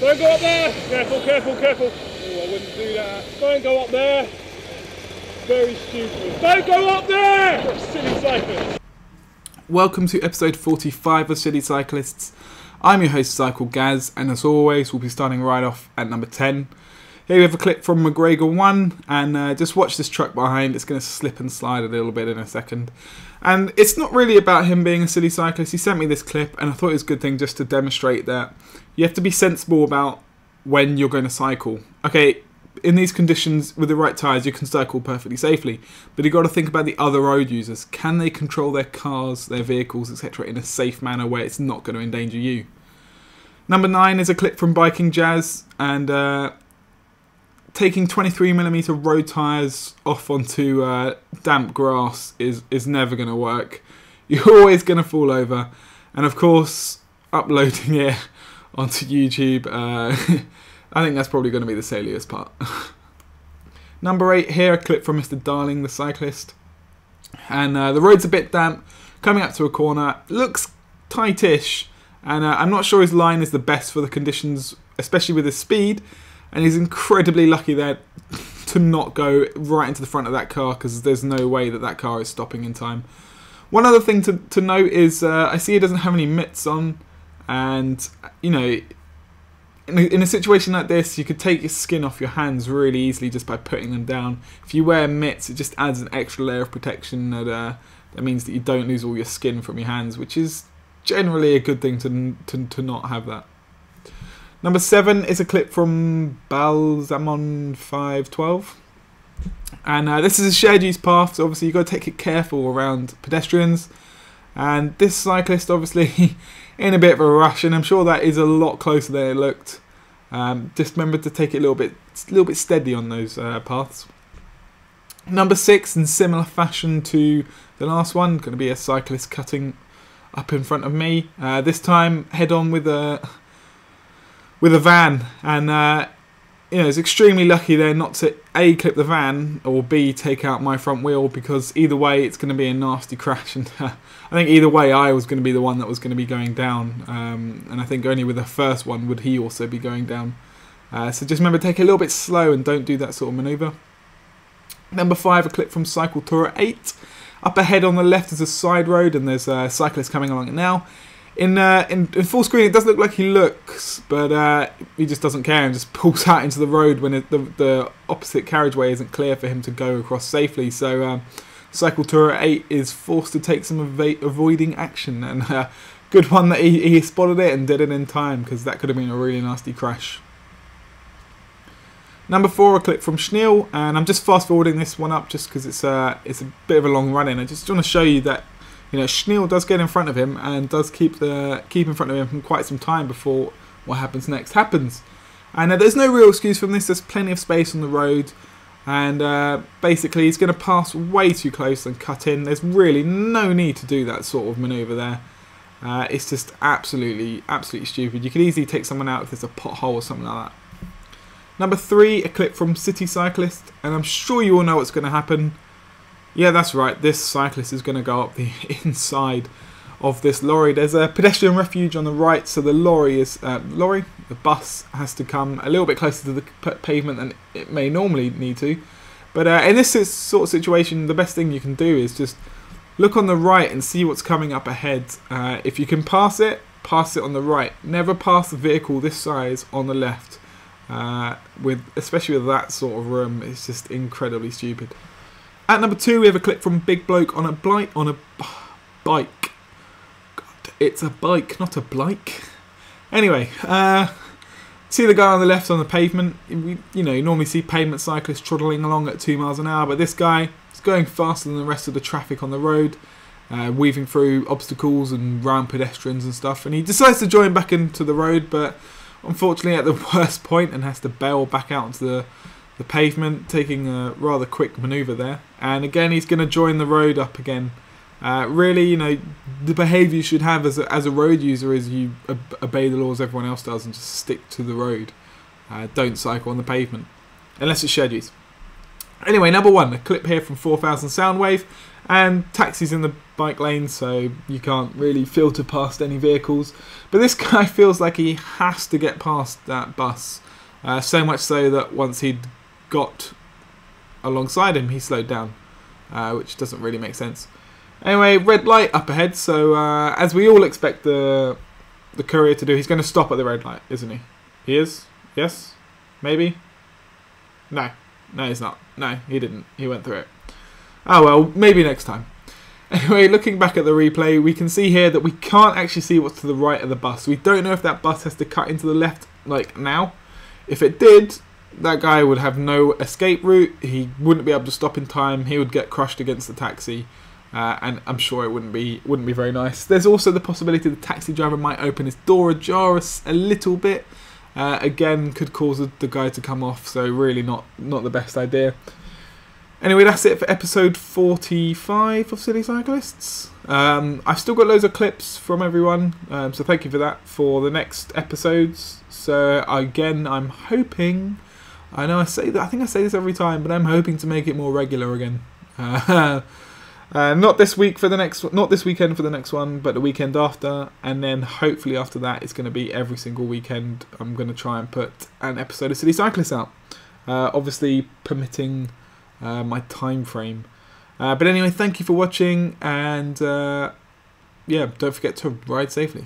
Don't go up there! Careful, careful, careful. Oh, I wouldn't do that. Don't go up there. Very stupid. Don't go up there! Silly cyclist. Welcome to episode 45 of Silly Cyclists. I'm your host, Cycle Gaz, and as always, we'll be starting right off at number 10. Here we have a clip from McGregor 1, and just watch this truck behind. It's going to slip and slide a little bit in a second. And it's not really about him being a silly cyclist. He sent me this clip, and I thought it was a good thing just to demonstrate that you have to be sensible about when you're going to cycle. Okay, in these conditions, with the right tyres, you can cycle perfectly safely. But you've got to think about the other road users. Can they control their cars, their vehicles, etc. in a safe manner where it's not going to endanger you? Number 9 is a clip from Biking Jazz, and taking 23mm road tyres off onto damp grass is never going to work. You're always going to fall over. And of course, uploading it onto YouTube, I think that's probably going to be the silliest part. Number 8 here, a clip from mrDarlingthecyklist. And the road's a bit damp, coming up to a corner, looks tightish. And I'm not sure his line is the best for the conditions, especially with his speed. And he's incredibly lucky there to not go right into the front of that car, because there's no way that that car is stopping in time. One other thing to note is I see he doesn't have any mitts on. And, you know, in a situation like this, you could take your skin off your hands really easily just by putting them down. If you wear mitts, it just adds an extra layer of protection that means that you don't lose all your skin from your hands, which is generally a good thing to not have that. Number 7 is a clip from Balsamon 512. And this is a shared use path, so obviously you've got to take it careful around pedestrians. And this cyclist obviously in a bit of a rush, and I'm sure that is a lot closer than it looked. Just remember to take it a little bit steady on those paths. Number 6, in similar fashion to the last one, going to be a cyclist cutting up in front of me. This time head on with a van, and you know, it's extremely lucky there not to A, clip the van, or B, take out my front wheel, because either way it's going to be a nasty crash. And I think either way I was going to be the one that was going to be going down, and I think only with the first one would he also be going down. So just remember, take it a little bit slow and don't do that sort of manoeuvre. Number 5, a clip from Cycle Tour 8. Up ahead on the left is a side road, and there's a cyclist coming along it now. In full screen, it does look like he looks, but he just doesn't care and just pulls out into the road when the opposite carriageway isn't clear for him to go across safely. So Cycle Tour 8 is forced to take some avoiding action, and good one that he spotted it and did it in time, because that could have been a really nasty crash. Number 4, a clip from Schneel, and I'm just fast forwarding this one up just because it's a bit of a long run in. I just want to show you that, you know, Schneel does get in front of him and does keep in front of him for quite some time before what happens next happens. And there's no real excuse from this. There's plenty of space on the road, and basically he's going to pass way too close and cut in. There's really no need to do that sort of manoeuvre there. It's just absolutely stupid. You could easily take someone out if there's a pothole or something like that. Number 3, a clip from City Cyclist, and I'm sure you all know what's going to happen. Yeah, that's right, this cyclist is going to go up the inside of this lorry. There's a pedestrian refuge on the right, so the the bus has to come a little bit closer to the pavement than it may normally need to. But in this sort of situation, the best thing you can do is just look on the right and see what's coming up ahead. If you can pass it on the right. Never pass a vehicle this size on the left. Especially with that sort of room, it's just incredibly stupid. At number 2, we have a clip from Big Bloke on a bike. God, it's a bike, not a blike. Anyway, see the guy on the left on the pavement. You normally see pavement cyclists trotting along at 2 miles an hour, but this guy is going faster than the rest of the traffic on the road, weaving through obstacles and round pedestrians and stuff. And he decides to join back into the road, but unfortunately at the worst point, and has to bail back out onto the pavement, taking a rather quick manoeuvre there. And again, he's going to join the road up again. Really, you know, the behaviour you should have as a road user is you obey the laws everyone else does and just stick to the road. Don't cycle on the pavement, unless it's shared use. Anyway, number 1, a clip here from 4000 Soundwave, and taxis in the bike lane, so you can't really filter past any vehicles. But this guy feels like he has to get past that bus, so much so that once he'd got alongside him, he slowed down, which doesn't really make sense. Anyway, red light up ahead, so as we all expect the courier to do, he's going to stop at the red light, isn't he? He is? Yes? Maybe? No. No, he's not. No, he didn't. He went through it. Oh well, maybe next time. Anyway, looking back at the replay, we can see here that we can't actually see what's to the right of the bus. We don't know if that bus has to cut into the left, like now. If it did, that guy would have no escape route. He wouldn't be able to stop in time. He would get crushed against the taxi. And I'm sure it wouldn't be very nice. There's also the possibility the taxi driver might open his door ajar a little bit. Again, could cause the guy to come off, so really not the best idea. Anyway, that's it for episode 45 of Silly Cyclists. I've still got loads of clips from everyone, so thank you for that for the next episodes. So again, I'm hoping, I know I say that, I think I say this every time, but I'm hoping to make it more regular again. Not this week for the next, not this weekend for the next one, but the weekend after, and then hopefully after that it's going to be every single weekend. I'm going to try and put an episode of Silly Cyclists out, obviously permitting my time frame. But anyway, thank you for watching, and yeah, don't forget to ride safely.